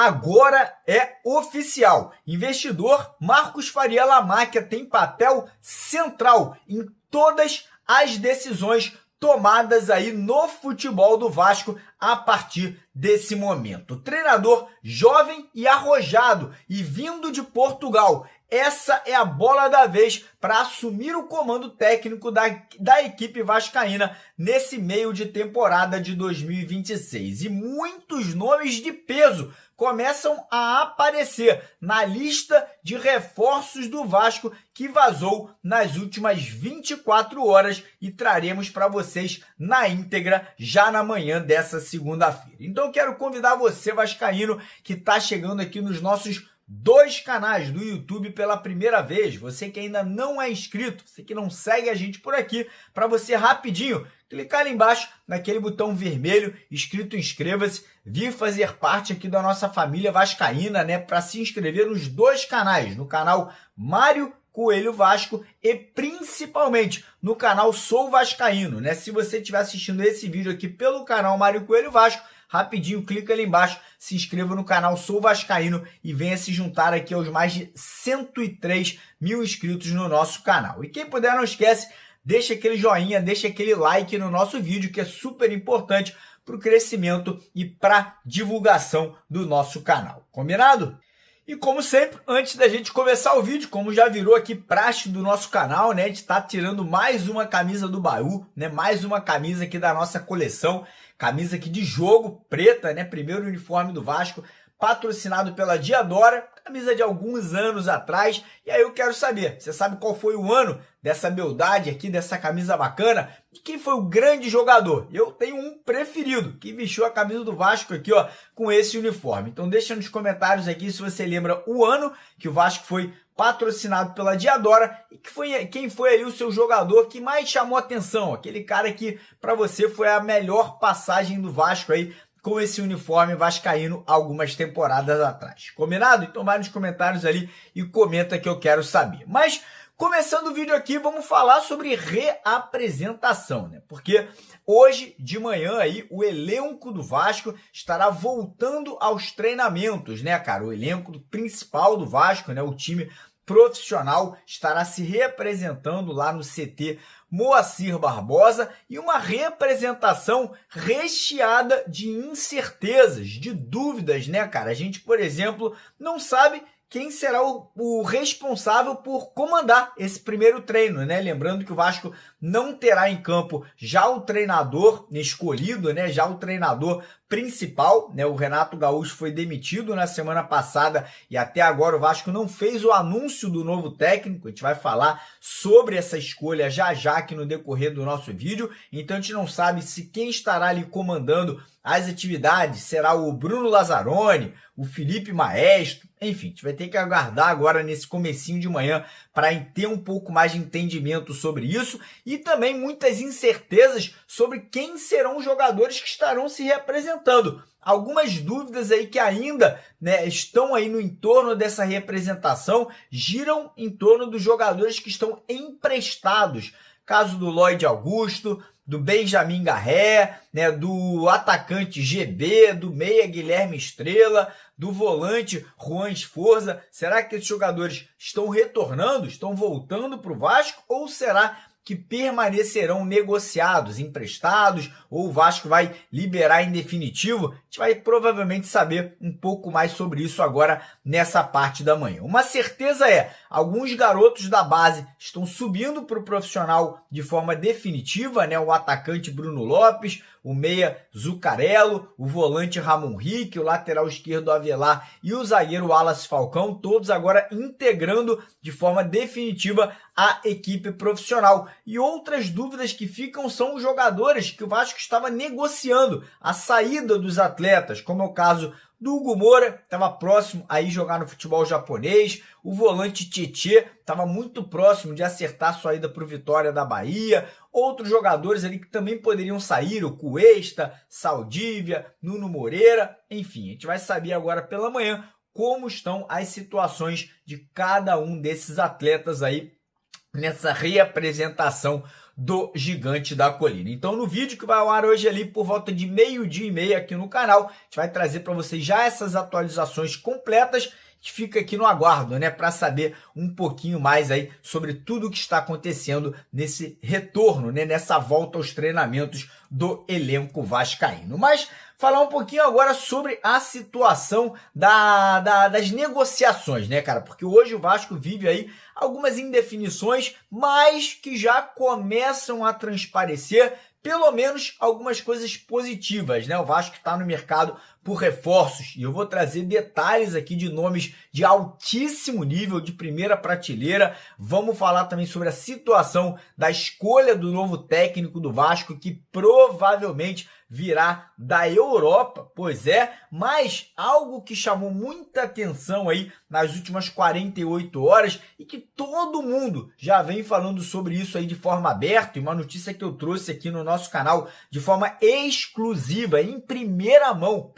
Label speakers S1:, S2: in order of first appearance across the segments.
S1: Agora é oficial. Investidor Marcos Faria Lamáquia tem papel central em todas as decisões tomadas aí no futebol do Vasco a partir desse momento. Treinador jovem e arrojado e vindo de Portugal. Essa é a bola da vez para assumir o comando técnico da equipe vascaína nesse meio de temporada de 2026. E muitos nomes de peso começam a aparecer na lista de reforços do Vasco que vazou nas últimas 24 horas e traremos para vocês na íntegra já na manhã dessa segunda-feira. Então eu quero convidar você, vascaíno, que está chegando aqui nos nossos 2 canais do YouTube pela primeira vez, você que ainda não é inscrito, você que não segue a gente por aqui, para você rapidinho clicar ali embaixo naquele botão vermelho escrito inscreva-se, vir fazer parte aqui da nossa família vascaína, né, para se inscrever nos 2 canais, no canal Mário Coelho Vasco e principalmente no canal Sou Vascaíno, né? Se você estiver assistindo esse vídeo aqui pelo canal Mário Coelho Vasco, rapidinho, clica ali embaixo, se inscreva no canal Sou Vascaíno e venha se juntar aqui aos mais de 103 mil inscritos no nosso canal. E quem puder, não esquece, deixa aquele joinha, deixa aquele like no nosso vídeo, que é super importante para o crescimento e para divulgação do nosso canal. Combinado? E como sempre, antes da gente começar o vídeo, como já virou aqui praxe do nosso canal, né, a gente está tirando mais uma camisa do baú, né, mais uma camisa aqui da nossa coleção, camisa aqui de jogo, preta, né, primeiro uniforme do Vasco, patrocinado pela Diadora, camisa de alguns anos atrás. E aí eu quero saber, você sabe qual foi o ano dessa beldade aqui, dessa camisa bacana? E quem foi o grande jogador? Eu tenho um preferido, que vestiu a camisa do Vasco aqui, ó, com esse uniforme. Então deixa nos comentários aqui se você lembra o ano que o Vasco foi patrocinado pela Diadora e quem foi ali o seu jogador que mais chamou atenção, aquele cara que para você foi a melhor passagem do Vasco aí com esse uniforme vascaíno algumas temporadas atrás. Combinado? Então vai nos comentários ali e comenta que eu quero saber. Mas começando o vídeo aqui, vamos falar sobre reapresentação, né? Porque hoje de manhã aí o elenco do Vasco estará voltando aos treinamentos, né, cara? O elenco principal do Vasco, né, o time profissional estará se reapresentando lá no CT Moacir Barbosa, e uma representação recheada de incertezas, de dúvidas, né, cara? A gente, por exemplo, não sabe quem será o responsável por comandar esse primeiro treino, né? Lembrando que o Vasco não terá em campo já o treinador escolhido, né? Já o treinador principal, né? O Renato Gaúcho foi demitido na semana passada e até agora o Vasco não fez o anúncio do novo técnico. A gente vai falar sobre essa escolha já aqui no decorrer do nosso vídeo. Então a gente não sabe se quem estará ali comandando as atividades será o Bruno Lazzaroni, o Felipe Maestro, enfim, a gente vai ter que aguardar agora nesse comecinho de manhã para ter um pouco mais de entendimento sobre isso e também muitas incertezas sobre quem serão os jogadores que estarão se representando. Algumas dúvidas aí que ainda, né, estão aí no entorno dessa representação giram em torno dos jogadores que estão emprestados. Caso do Lloyd Augusto, do Benjamin Garré, né, do atacante GB, do meia Guilherme Estrela, do volante Juan Esforza. Será que esses jogadores estão retornando, estão voltando para o Vasco, ou será que permanecerão negociados, emprestados, ou o Vasco vai liberar em definitivo? A gente vai provavelmente saber um pouco mais sobre isso agora nessa parte da manhã. Uma certeza é, alguns garotos da base estão subindo para o profissional de forma definitiva, né? O atacante Bruno Lopes, o meia Zuccarello, o volante Ramon Rick, o lateral esquerdo Avelar e o zagueiro Wallace Falcão, todos agora integrando de forma definitiva a equipe profissional. E outras dúvidas que ficam são os jogadores que o Vasco estava negociando a saída dos atletas, como é o caso do Hugo Moura, estava próximo a ir jogar no futebol japonês. O volante Tietê estava muito próximo de acertar sua ida para o Vitória da Bahia. Outros jogadores ali que também poderiam sair, o Cuesta, Saldívia, Nuno Moreira. Enfim, a gente vai saber agora pela manhã como estão as situações de cada um desses atletas aí nessa reapresentação do Gigante da Colina. Então, no vídeo que vai ao ar hoje ali por volta de 12:30 aqui no canal, a gente vai trazer para vocês já essas atualizações completas. A gente fica aqui no aguardo, né, para saber um pouquinho mais aí sobre tudo o que está acontecendo nesse retorno, né, nessa volta aos treinamentos do elenco vascaíno. Mas falar um pouquinho agora sobre a situação das negociações, né, cara? Porque hoje o Vasco vive aí algumas indefinições, mas que já começam a transparecer pelo menos algumas coisas positivas, né? O Vasco está no mercado por reforços e eu vou trazer detalhes aqui de nomes de altíssimo nível, de primeira prateleira. Vamos falar também sobre a situação da escolha do novo técnico do Vasco, que provavelmente virá da Europa, pois é, mas algo que chamou muita atenção aí nas últimas 48 horas e que todo mundo já vem falando sobre isso aí de forma aberta, e uma notícia que eu trouxe aqui no nosso canal de forma exclusiva, em primeira mão,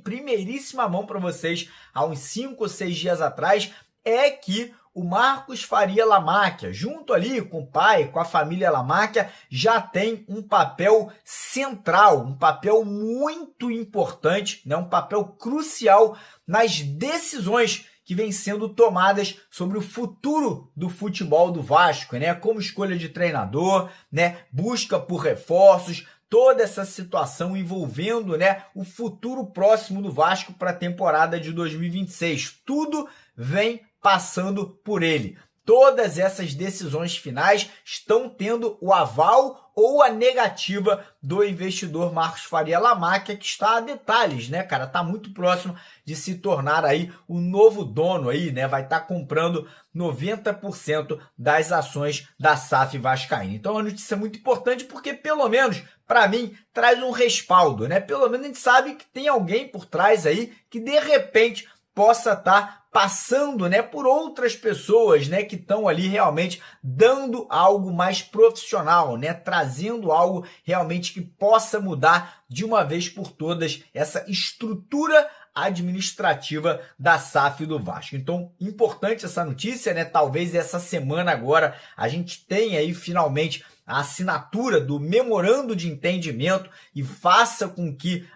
S1: primeiríssima mão para vocês, há uns 5 ou 6 dias atrás, é que o Marcos Faria Lamáquia, junto ali com o pai, com a família Lamáquia, já tem um papel central, um papel muito importante, né? Um papel crucial nas decisões que vêm sendo tomadas sobre o futuro do futebol do Vasco, né? Como escolha de treinador, né? Busca por reforços, toda essa situação envolvendo, né, o futuro próximo do Vasco para a temporada de 2026. Tudo vem passando por ele. Todas essas decisões finais estão tendo o aval ou a negativa do investidor Marcos Faria Lamáquia, que está a detalhes, né, cara? Está muito próximo de se tornar aí o novo dono aí, né? Vai estar comprando 90% das ações da SAF Vascaína. Então é uma notícia muito importante porque, pelo menos, para mim, traz um respaldo, né? Pelo menos a gente sabe que tem alguém por trás aí que, de repente, possa estar passando, né, por outras pessoas, né, que estão ali realmente dando algo mais profissional, né, trazendo algo realmente que possa mudar de uma vez por todas essa estrutura administrativa da SAF do Vasco. Então, importante essa notícia, né? Talvez essa semana agora a gente tenha aí finalmente a assinatura do memorando de entendimento e faça com que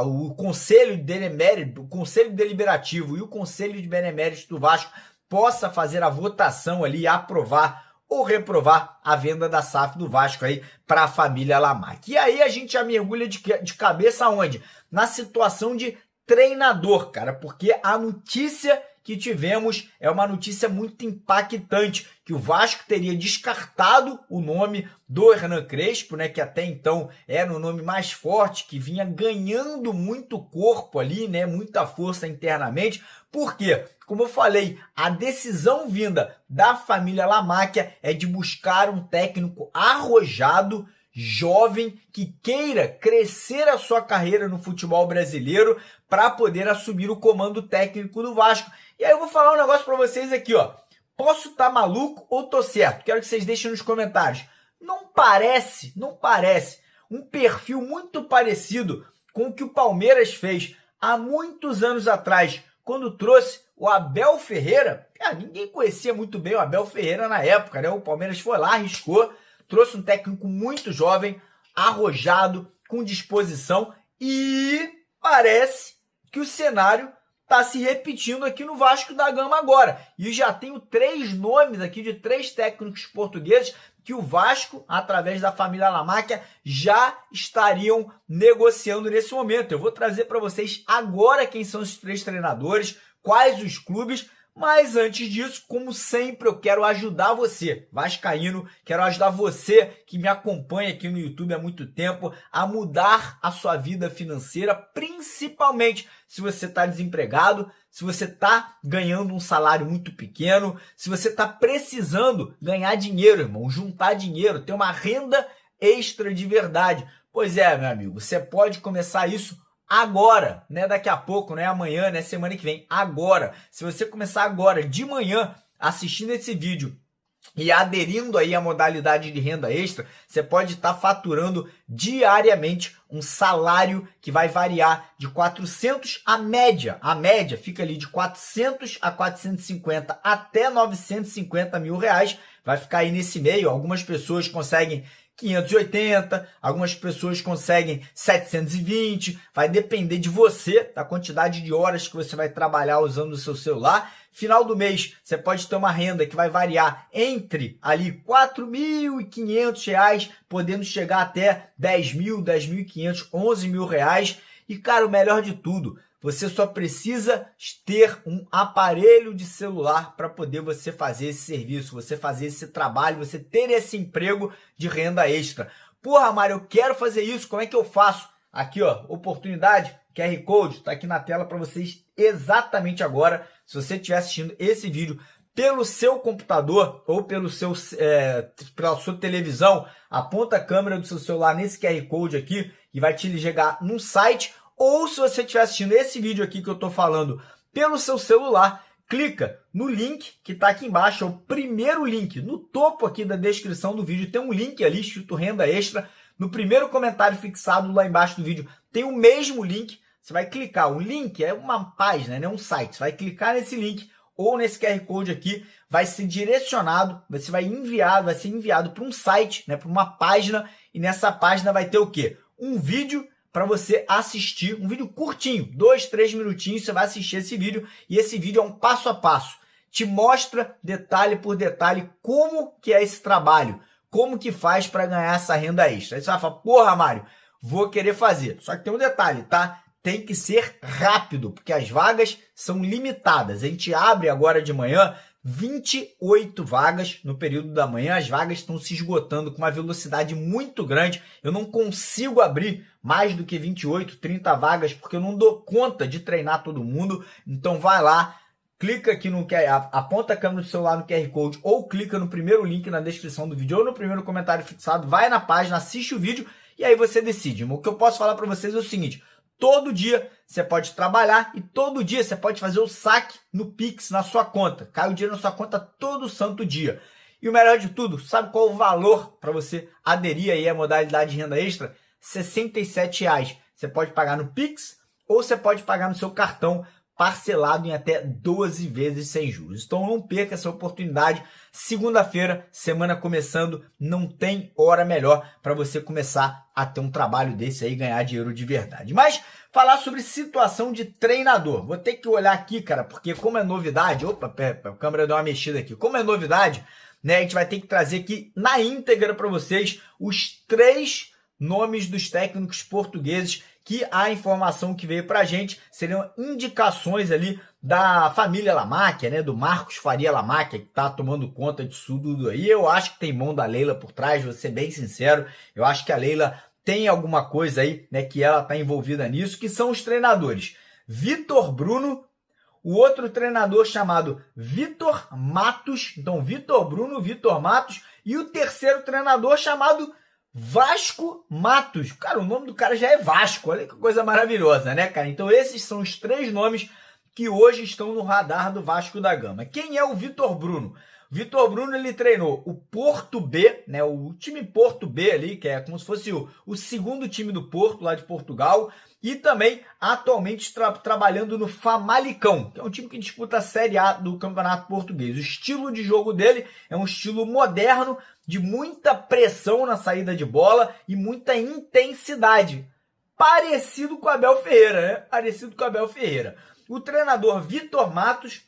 S1: o Conselho Deliberativo e o Conselho de Beneméritos do Vasco possa fazer a votação ali e aprovar ou reprovar a venda da SAF do Vasco aí para a família Lamáquia. E aí a gente já mergulha de cabeça aonde? Na situação de treinador, cara, porque a notícia que tivemos é uma notícia muito impactante, que o Vasco teria descartado o nome do Hernan Crespo, né, que até então era o nome mais forte, que vinha ganhando muito corpo ali, né, muita força internamente. Por quê? Como eu falei, a decisão vinda da família Lamáquia é de buscar um técnico arrojado, jovem, que queira crescer a sua carreira no futebol brasileiro para poder assumir o comando técnico do Vasco. E aí eu vou falar um negócio para vocês aqui, ó. Posso estar maluco ou tô certo? Quero que vocês deixem nos comentários. Não parece um perfil muito parecido com o que o Palmeiras fez há muitos anos atrás, quando trouxe o Abel Ferreira? Ninguém conhecia muito bem o Abel Ferreira na época, né? O Palmeiras foi lá, arriscou, trouxe um técnico muito jovem, arrojado, com disposição, e parece que o cenário está se repetindo aqui no Vasco da Gama agora. E já tenho 3 nomes aqui de 3 técnicos portugueses que o Vasco, através da família Lamáquia, já estariam negociando nesse momento. Eu vou trazer para vocês agora quem são esses 3 treinadores, quais os clubes. Mas antes disso, como sempre, eu quero ajudar você, vascaíno, quero ajudar você que me acompanha aqui no YouTube há muito tempo a mudar a sua vida financeira, principalmente se você está desempregado, se você está ganhando um salário muito pequeno, se você está precisando ganhar dinheiro, irmão, juntar dinheiro, ter uma renda extra de verdade. Pois é, meu amigo, você pode começar isso agora, né? Daqui a pouco, não é amanhã, não é semana que vem, agora. Se você começar agora, de manhã, assistindo esse vídeo E aderindo aí à modalidade de renda extra, você pode estar faturando diariamente um salário que vai variar de 400 a média fica ali de 400 a 450 até 950 mil reais, vai ficar aí nesse meio. Algumas pessoas conseguem 580, algumas pessoas conseguem 720, vai depender de você, da quantidade de horas que você vai trabalhar usando o seu celular. Final do mês, você pode ter uma renda que vai variar entre ali R$ 4.500, podendo chegar até 10 mil, 10.500, 11 mil reais. E, cara, o melhor de tudo, você só precisa ter um aparelho de celular para poder você fazer esse serviço, você fazer esse trabalho, você ter esse emprego de renda extra. Porra, Mário, eu quero fazer isso, como é que eu faço? Aqui, ó, oportunidade, QR Code, tá aqui na tela para vocês exatamente agora. Se você estiver assistindo esse vídeo pelo seu computador ou pela sua televisão, aponta a câmera do seu celular nesse QR Code aqui e vai te ligar num site. Ou se você estiver assistindo esse vídeo aqui que eu estou falando pelo seu celular, clica no link que está aqui embaixo, é o primeiro link. No topo aqui da descrição do vídeo tem um link ali escrito Renda Extra. No primeiro comentário fixado lá embaixo do vídeo tem o mesmo link. Você vai clicar, o link é uma página, né, um site. Você vai clicar nesse link ou nesse QR Code aqui, vai ser direcionado, vai ser enviado para um site, né, para uma página, e nessa página vai ter o quê? Um vídeo para você assistir, um vídeo curtinho, 2, 3 minutinhos, você vai assistir esse vídeo, e esse vídeo é um passo a passo, te mostra detalhe por detalhe como que é esse trabalho, como que faz para ganhar essa renda extra. Aí você vai falar, porra, Mário, vou querer fazer, só que tem um detalhe, tá? Tem que ser rápido, porque as vagas são limitadas. A gente abre agora de manhã 28 vagas no período da manhã. As vagas estão se esgotando com uma velocidade muito grande. Eu não consigo abrir mais do que 28, 30 vagas, porque eu não dou conta de treinar todo mundo. Então vai lá, clica aqui no QR, aponta a câmera do celular no QR Code ou clica no primeiro link na descrição do vídeo ou no primeiro comentário fixado, vai na página, assiste o vídeo e aí você decide. O que eu posso falar para vocês é o seguinte: todo dia você pode trabalhar e todo dia você pode fazer o saque no Pix na sua conta. Cai o dinheiro na sua conta todo santo dia. E o melhor de tudo, sabe qual é o valor para você aderir aí à modalidade de renda extra? R$ 67. Você pode pagar no Pix ou você pode pagar no seu cartão parcelado em até 12 vezes sem juros. Então não perca essa oportunidade. Segunda-feira, semana começando, não tem hora melhor para você começar a ter um trabalho desse aí e ganhar dinheiro de verdade. Mas falar sobre situação de treinador. Vou ter que olhar aqui, cara, porque como é novidade... Opa, a câmera deu uma mexida aqui. Como é novidade, né, a gente vai ter que trazer aqui na íntegra para vocês os 3 nomes dos técnicos portugueses que a informação que veio para a gente seriam indicações ali da família Lamáquia, né, do Marcos Faria Lamáquia, que está tomando conta disso tudo aí. Eu acho que tem mão da Leila por trás, vou ser bem sincero. Eu acho que a Leila tem alguma coisa aí, né, que ela está envolvida nisso, que são os treinadores Vitor Bruno, o outro treinador chamado Vitor Matos, então Vitor Bruno, Vitor Matos, e o terceiro treinador chamado Vasco Matos. Cara, o nome do cara já é Vasco, olha que coisa maravilhosa, né, cara? Então esses são os 3 nomes que hoje estão no radar do Vasco da Gama. Quem é o Vitor Bruno? O Vitor Bruno, ele treinou o Porto B, né, o time Porto B ali, que é como se fosse o segundo time do Porto, lá de Portugal, e também atualmente trabalhando no Famalicão, que é um time que disputa a Série A do Campeonato Português. O estilo de jogo dele é um estilo moderno, de muita pressão na saída de bola e muita intensidade. Parecido com o Abel Ferreira, né? Parecido com o Abel Ferreira. O treinador Vitor Matos,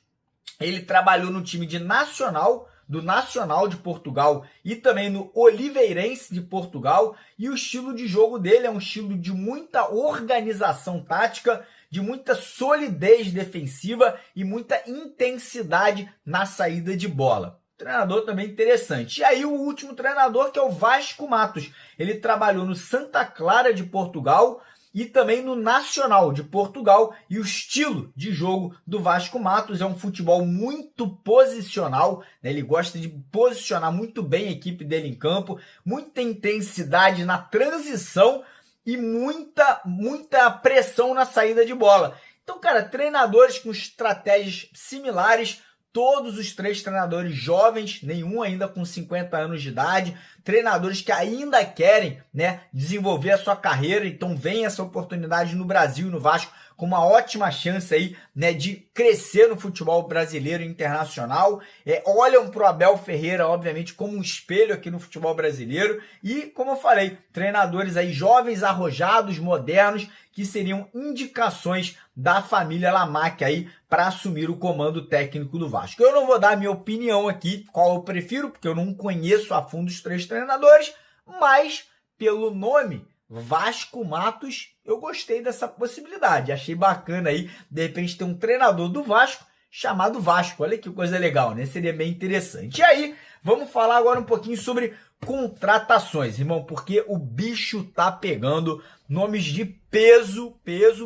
S1: ele trabalhou no time do Nacional de Portugal e também no Oliveirense de Portugal, e o estilo de jogo dele é um estilo de muita organização tática, de muita solidez defensiva e muita intensidade na saída de bola. Treinador também interessante. E aí o último treinador, que é o Vasco Matos. Ele trabalhou no Santa Clara de Portugal e também no Nacional de Portugal, e o estilo de jogo do Vasco Matos é um futebol muito posicional, né? Ele gosta de posicionar muito bem a equipe dele em campo, muita intensidade na transição e muita pressão na saída de bola. Então, cara, treinadores com estratégias similares, todos os 3 treinadores jovens, nenhum ainda com 50 anos de idade, treinadores que ainda querem, né, desenvolver a sua carreira, então vem essa oportunidade no Brasil e no Vasco com uma ótima chance aí, né, de crescer no futebol brasileiro e internacional. Olham para o Abel Ferreira, obviamente, como um espelho aqui no futebol brasileiro e, como eu falei, treinadores aí jovens, arrojados, modernos, que seriam indicações da família Lamacchia aí para assumir o comando técnico do Vasco. Eu não vou dar a minha opinião aqui, qual eu prefiro, porque eu não conheço a fundo os 3 treinadores, mas pelo nome Vasco Matos, eu gostei dessa possibilidade. Achei bacana aí, de repente, ter um treinador do Vasco chamado Vasco. Olha que coisa legal, né? Seria bem interessante. E aí, vamos falar agora um pouquinho sobre contratações, irmão, porque o bicho tá pegando. Nomes de peso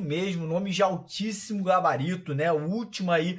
S1: mesmo, nomes de altíssimo gabarito, né? O último aí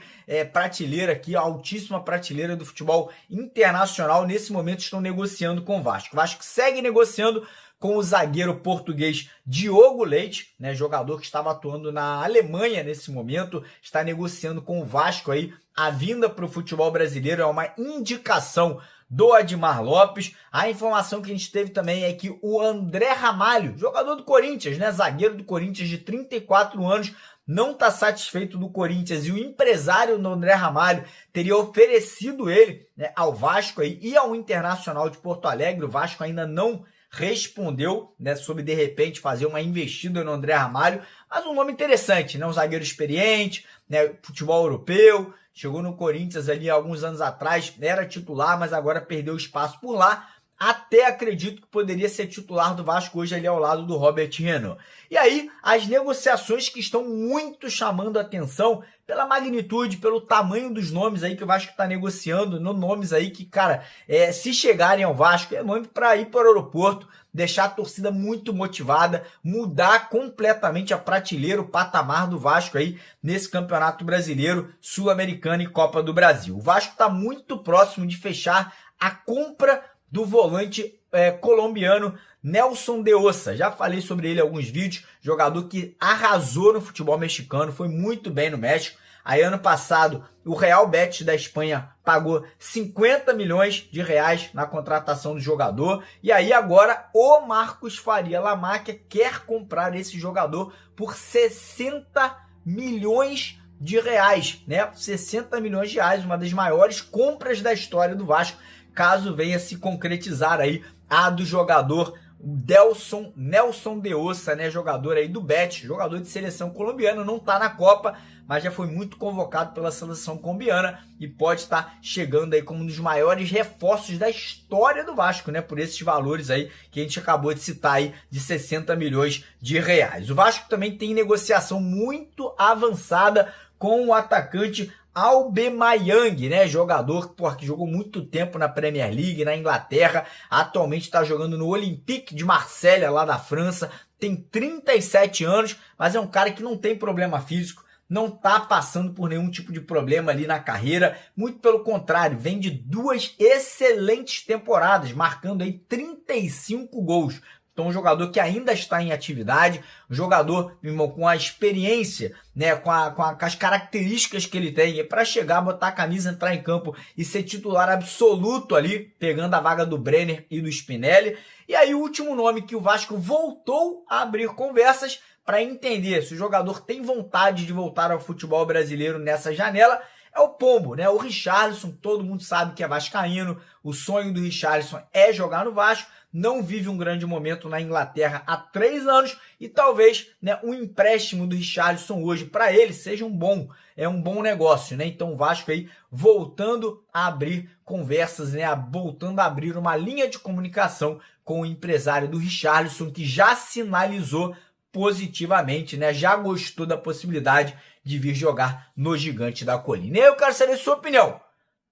S1: prateleira aqui, a altíssima prateleira do futebol internacional, nesse momento estão negociando com o Vasco. O Vasco segue negociando com o zagueiro português Diogo Leite, né, jogador que estava atuando na Alemanha nesse momento, está negociando com o Vasco aí a vinda para o futebol brasileiro, é uma indicação do Admar Lopes. A informação que a gente teve também é que o André Ramalho, jogador do Corinthians, né, zagueiro do Corinthians de 34 anos, não está satisfeito do Corinthians e o empresário do André Ramalho teria oferecido ele, né, ao Vasco aí, e ao Internacional de Porto Alegre. O Vasco ainda não respondeu, né, sobre de repente fazer uma investida no André Ramalho, mas um nome interessante, né, um zagueiro experiente, né, futebol europeu, chegou no Corinthians ali há alguns anos atrás, era titular, mas agora perdeu espaço por lá. Até acredito que poderia ser titular do Vasco hoje ali ao lado do Robert Renan. E aí, as negociações que estão muito chamando a atenção pela magnitude, pelo tamanho dos nomes aí que o Vasco está negociando, nomes aí que, cara, se chegarem ao Vasco, é nome para ir para o aeroporto, deixar a torcida muito motivada, mudar completamente a prateleira, o patamar do Vasco aí nesse Campeonato Brasileiro, Sul-Americano e Copa do Brasil. O Vasco está muito próximo de fechar a compra do volante colombiano Nelson de Ossa. Já falei sobre ele em alguns vídeos, jogador que arrasou no futebol mexicano, foi muito bem no México. Aí ano passado o Real Betis da Espanha pagou 50 milhões de reais na contratação do jogador. E aí agora o Marcos Faria Lamacchia quer comprar esse jogador por 60 milhões de reais, né? 60 milhões de reais, uma das maiores compras da história do Vasco, caso venha se concretizar aí a do jogador Nelson de Ossa, né, jogador aí do Betis, jogador de seleção colombiana, não tá na Copa, mas já foi muito convocado pela seleção colombiana e pode estar chegando aí como um dos maiores reforços da história do Vasco, né, por esses valores aí que a gente acabou de citar aí, de 60 milhões de reais. O Vasco também tem negociação muito avançada com o atacante Aubameyang, né, jogador que jogou muito tempo na Premier League, na Inglaterra, atualmente está jogando no Olympique de Marselha, lá da França, tem 37 anos, mas é um cara que não tem problema físico, não está passando por nenhum tipo de problema ali na carreira, muito pelo contrário, vem de 2 excelentes temporadas, marcando aí 35 gols. Então, um jogador que ainda está em atividade, um jogador, meu irmão, com a experiência, né, com as características que ele tem para chegar, botar a camisa, entrar em campo e ser titular absoluto ali, pegando a vaga do Brenner e do Spinelli. E aí, o último nome que o Vasco voltou a abrir conversas para entender se o jogador tem vontade de voltar ao futebol brasileiro nessa janela, é o Pombo, né? O Richarlison, todo mundo sabe que é vascaíno, o sonho do Richarlison é jogar no Vasco, não vive um grande momento na Inglaterra há 3 anos e talvez, né, um empréstimo do Richarlison hoje para ele seja um bom negócio, né? Então o Vasco aí voltando a abrir conversas, né, voltando a abrir uma linha de comunicação com o empresário do Richarlison, que já sinalizou positivamente, né? Já gostou da possibilidade de vir jogar no Gigante da Colina. E aí eu quero saber a sua opinião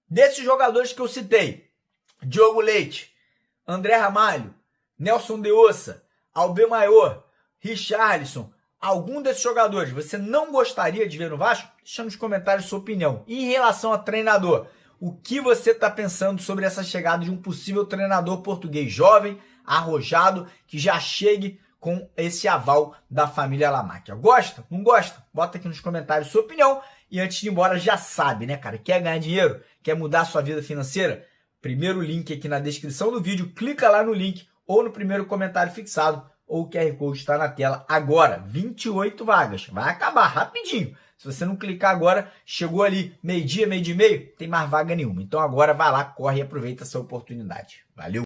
S1: desses jogadores que eu citei: Diogo Leite, André Ramalho, Nelson de Ossa, Aubameyang, Richarlison. Algum desses jogadores você não gostaria de ver no Vasco? Deixa nos comentários a sua opinião. E em relação a treinador, o que você está pensando sobre essa chegada de um possível treinador português jovem, arrojado, que já chegue com esse aval da família Lamáquia. Gosta? Não gosta? Bota aqui nos comentários sua opinião. E antes de ir embora, já sabe, né, cara? Quer ganhar dinheiro? Quer mudar a sua vida financeira? Primeiro link aqui na descrição do vídeo. Clica lá no link ou no primeiro comentário fixado. Ou o QR Code está na tela agora. 28 vagas. Vai acabar rapidinho. Se você não clicar agora, chegou ali meio-dia, meio-dia e meio, tem mais vaga nenhuma. Então agora vai lá, corre e aproveita essa oportunidade. Valeu!